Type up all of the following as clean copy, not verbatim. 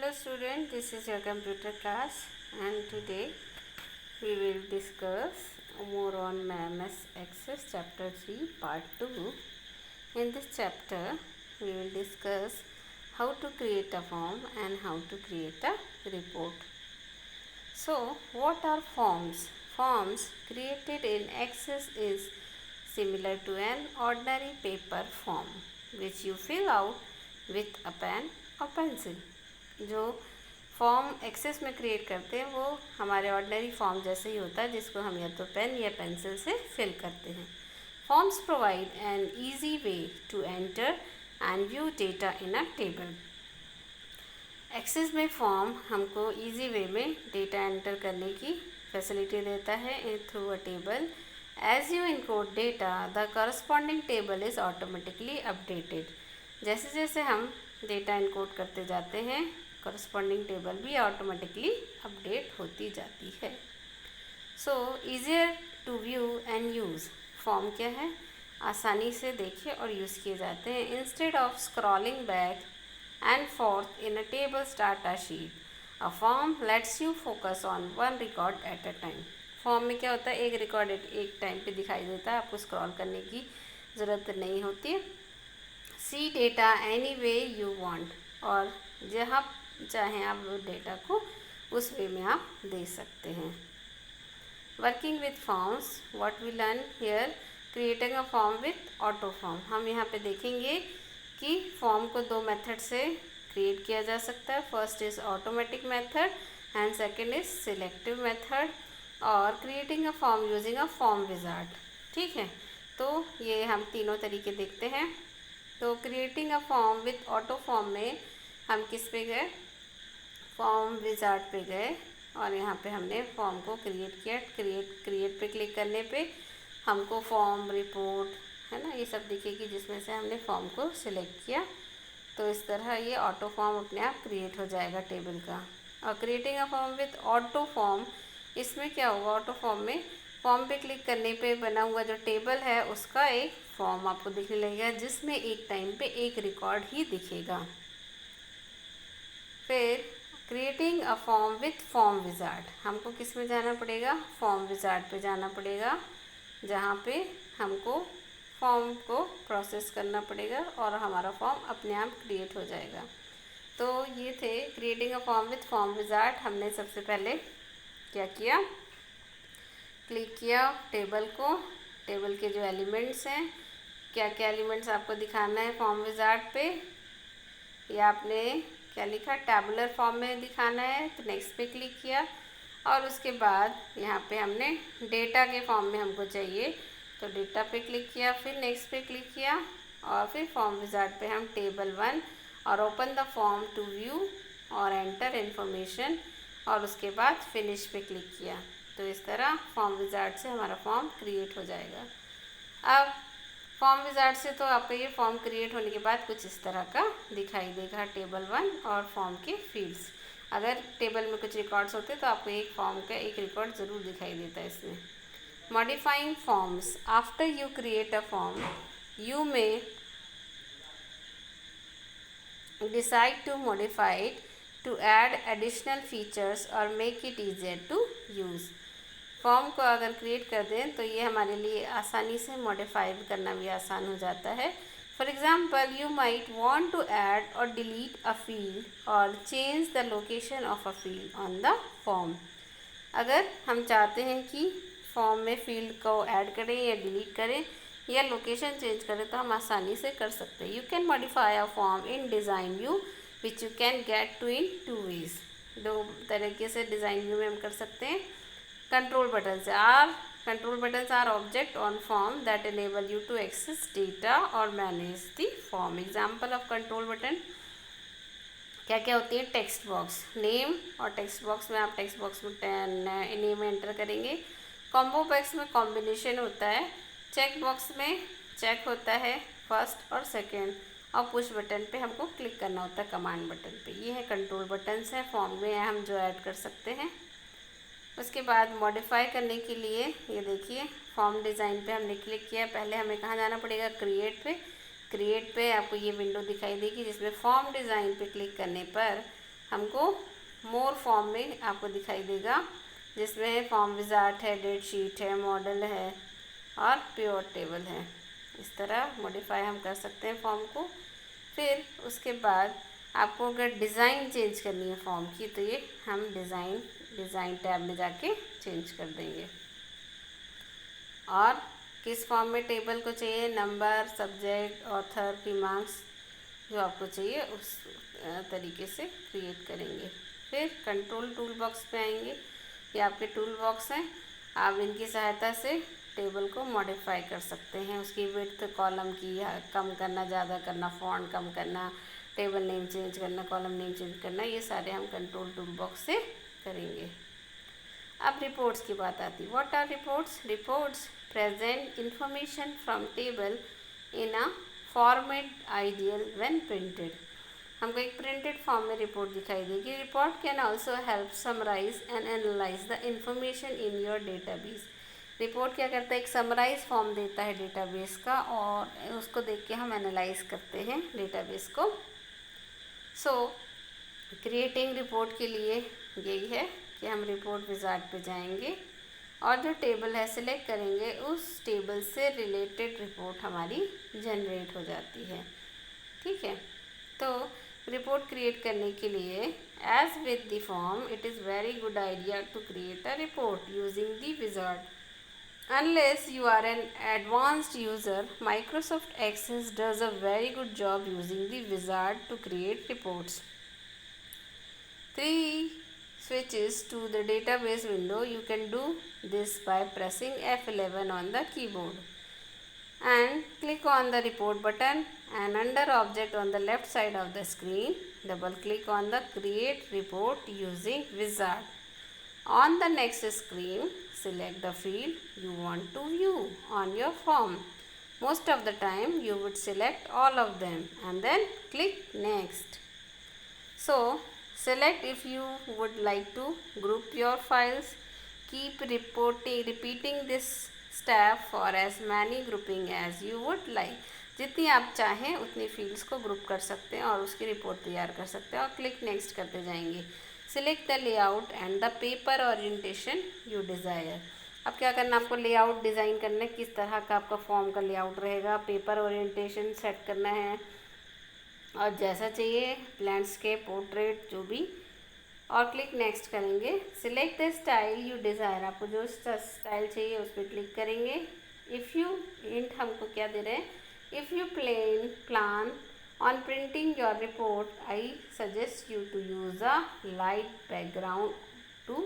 Hello student, this is your computer class and today we will discuss more on MS Access chapter 3 part 2. In this chapter we will discuss how to create a form and how to create a report. So what are forms? Forms created in Access is similar to an ordinary paper form which you fill out with a pen or pencil. जो form access में create करते हैं वो हमारे ordinary form जैसे ही होता है जिसको हम या तो पेन या पेंसिल से फिल करते हैं. Forms provide an easy way to enter and view data in a table. Access में फॉर्म हमको ईजी वे में डेटा एंटर करने की फैसिलिटी देता है through a table. As you encode data the corresponding table is automatically updated. जैसे जैसे हम डेटा इनकोड करते जाते हैं करस्पॉन्डिंग टेबल भी ऑटोमेटिकली अपडेट होती जाती है. So easier to view and use. Form क्या है? आसानी से देखे और यूज़ किए जाते हैं. Instead of scrolling back and fourth in a table start a sheet, a form let's you focus on one record at a time. Form में क्या होता है? एक रिकॉर्ड एक टाइम पे दिखाई देता है, आपको स्क्रॉल करने की ज़रूरत नहीं होती है. See data any way you want, और जहाँ चाहें आप डेटा को उस वे में आप दे सकते हैं. Working with forms, what we learn here, creating a form with auto form. हम यहाँ पे देखेंगे कि फॉर्म को दो मेथड से क्रिएट किया जा सकता है. First is automatic method and second is selective method. और creating a form using a form wizard. ठीक है, तो ये हम तीनों तरीके देखते हैं. तो creating a form with auto form में हम किस पे गए? फॉर्म विजार्ड पे गए और यहाँ पे हमने फॉर्म को क्रिएट किया. क्रिएट पे क्लिक करने पे हमको फॉर्म, रिपोर्ट, है ना, ये सब दिखेगी जिसमें से हमने फॉर्म को सिलेक्ट किया. तो इस तरह ये ऑटो फॉर्म अपने आप क्रिएट हो जाएगा टेबल का. और creating a form with auto form, इसमें क्या होगा? ऑटो फॉर्म में फॉर्म पे क्लिक करने पे बना हुआ जो टेबल है उसका एक फॉर्म आपको दिखने लगेगा जिसमें एक टाइम पे एक रिकॉर्ड ही दिखेगा. फिर creating a form with form wizard, हमको किस में जाना पड़ेगा? फॉर्म विजार्ड पे जाना पड़ेगा, जहाँ पे हमको फॉर्म को प्रोसेस करना पड़ेगा और हमारा फॉर्म अपने आप क्रिएट हो जाएगा. तो ये थे creating a form with form wizard. हमने सबसे पहले क्या किया? क्लिक किया टेबल को, टेबल के जो एलिमेंट्स हैं, क्या क्या एलिमेंट्स आपको दिखाना है फॉर्म विजार्ड पे, या आपने क्या लिखा? टैबुलर फॉर्म में दिखाना है, तो नेक्स्ट पे क्लिक किया. और उसके बाद यहाँ पे हमने डेटा के फॉर्म में हमको चाहिए तो डेटा पे क्लिक किया, फिर नेक्स्ट पे क्लिक किया और फिर फॉर्म विजार्ड पे हम टेबल 1 और open the form to view और एंटर इन्फॉर्मेशन और उसके बाद फिनिश पे क्लिक किया. तो इस तरह फॉर्म विजार्ड से हमारा फॉर्म क्रिएट हो जाएगा. अब फॉर्म विजार्ड से तो आपका ये फॉर्म क्रिएट होने के बाद कुछ इस तरह का दिखाई देगा टेबल 1 और फॉर्म के फील्ड्स. अगर टेबल में कुछ रिकॉर्ड्स होते तो आपको एक फॉर्म का एक रिकॉर्ड ज़रूर दिखाई देता है इसमें. Modifying forms. After you create a form you may decide to modify it to add additional features और make it easier to use. Form को अगर क्रिएट कर दें तो ये हमारे लिए आसानी से मॉडिफाई करना भी आसान हो जाता है. For example you might want to add और डिलीट अ फील्ड और change the location of a field on the form. अगर हम चाहते हैं कि फॉर्म में फील्ड को ऐड करें या डिलीट करें या लोकेशन चेंज करें तो हम आसानी से कर सकते हैं. You can modify a form in design view which you can get to in 2 ways. 2 तरीके से डिज़ाइन व्यू में हम कर सकते हैं. Control buttons are object on form that enable you to access data or manage the form. Example of control button क्या क्या होती है? टेक्स्ट बॉक्स, नेम, और टेक्स्ट बॉक्स में आप टेक्स्ट बॉक्स में नेम एंटर करेंगे. कॉम्बो बॉक्स में कॉम्बिनेशन होता है. चेक बॉक्स में चेक होता है फर्स्ट और सेकेंड, और पुश बटन पे हमको क्लिक करना होता है कमांड बटन पे. ये है कंट्रोल बटन्स है फॉर्म में हम जो ऐड कर सकते हैं. उसके बाद मॉडिफाई करने के लिए ये देखिए फॉर्म डिज़ाइन पे हमने क्लिक किया. पहले हमें कहाँ जाना पड़ेगा? क्रिएट पे. क्रिएट पे आपको ये विंडो दिखाई देगी जिसमें फॉर्म डिज़ाइन पे क्लिक करने पर हमको मोर फॉर्म में आपको दिखाई देगा, जिसमें फॉर्म विजार्ड है, डेट शीट है, मॉडल है और प्योर टेबल है। इस तरह मॉडिफाई हम कर सकते हैं फॉर्म को। फिर उसके बाद आपको अगर डिज़ाइन चेंज करनी है फॉर्म की, तो ये हम डिज़ाइन टैब में जाके चेंज कर देंगे। और किस फॉर्म में टेबल को चाहिए, नंबर, सब्जेक्ट, ऑथर की मार्क्स जो आपको चाहिए उस तरीके से क्रिएट करेंगे। फिर कंट्रोल टूल बॉक्स पे आएंगे। ये आपके टूल बॉक्स हैं, आप इनकी सहायता से टेबल को मॉडिफाई कर सकते हैं। उसकी विड्थ कॉलम की कम करना, ज़्यादा करना, फॉन्ट कम करना, टेबल नेम चेंज करना, कॉलम नेम चेंज करना, ये सारे हम कंट्रोल टूल बॉक्स से करेंगे। अब रिपोर्ट्स की बात आती है। What are reports? Reports present information from table in a format ideal when printed. हमको एक प्रिंटेड फॉर्म में रिपोर्ट दिखाई देगी। Report can also help summarize and analyze the information in your database. Report क्या करता है, एक समराइज फॉर्म देता है डेटाबेस का, और उसको देख के हम एनालाइज करते हैं डेटाबेस को। सो क्रिएटिंग रिपोर्ट के लिए यही है कि हम रिपोर्ट विजार्ड पे जाएंगे और जो टेबल है सिलेक्ट करेंगे, उस टेबल से रिलेटेड रिपोर्ट हमारी जनरेट हो जाती है। ठीक है, तो रिपोर्ट क्रिएट करने के लिए as with the form it is very good idea to create a report using the wizard. Unless you are an advanced user, Microsoft Access does a very good job using the wizard to create reports. 3 switches to the database window. You can do this by pressing F11 on the keyboard and click on the report button, and under object on the left side of the screen, double click on the create report using wizard. On the next screen, select the field you want to view on your form. Most of the time you would select all of them and then click next. So select if you would like to group your files. Keep repeating this step for as many grouping as you would like. जितनी आप चाहें उतनी fields को group कर सकते हैं और उसकी रिपोर्ट तैयार कर सकते हैं और क्लिक नेक्स्ट करते जाएंगे। Select the layout and the paper orientation you desire. अब क्या करना, आपको लेआउट डिज़ाइन करना है, किस तरह का आपका फॉर्म का लेआउट रहेगा, पेपर ओरिएंटेशन सेट करना है और जैसा चाहिए लैंडस्केप, पोर्ट्रेट, जो भी, और क्लिक नेक्स्ट करेंगे। Select the style you desire, आपको जो स्टाइल चाहिए उस पर क्लिक करेंगे। इफ़ यू हिंट हमको क्या दे रहे हैं, if you plan on printing your report, I suggest you to use a light background to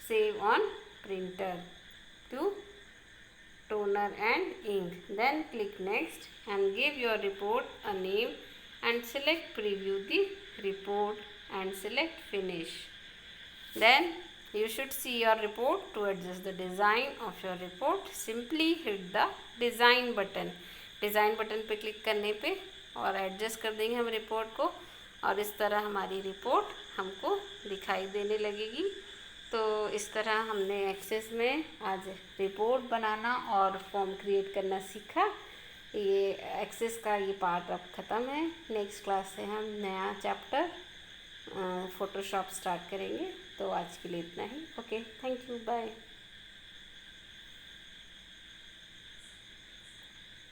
save on printer to toner and ink. Then click next and give your report a name and select preview the report and select finish. Then you should see your report. To adjust the design of your report, simply hit the design button. Design button पे click करने पे और adjust कर देंगे हम report को, और इस तरह हमारी रिपोर्ट हमको दिखाई देने लगेगी। तो इस तरह हमने एक्सेस में आज रिपोर्ट बनाना और फॉर्म क्रिएट करना सीखा। ये एक्सेस का ये पार्ट अब ख़त्म है। नेक्स्ट क्लास से हम नया चैप्टर फोटोशॉप स्टार्ट करेंगे। तो आज के लिए इतना ही। Okay, thank you, bye.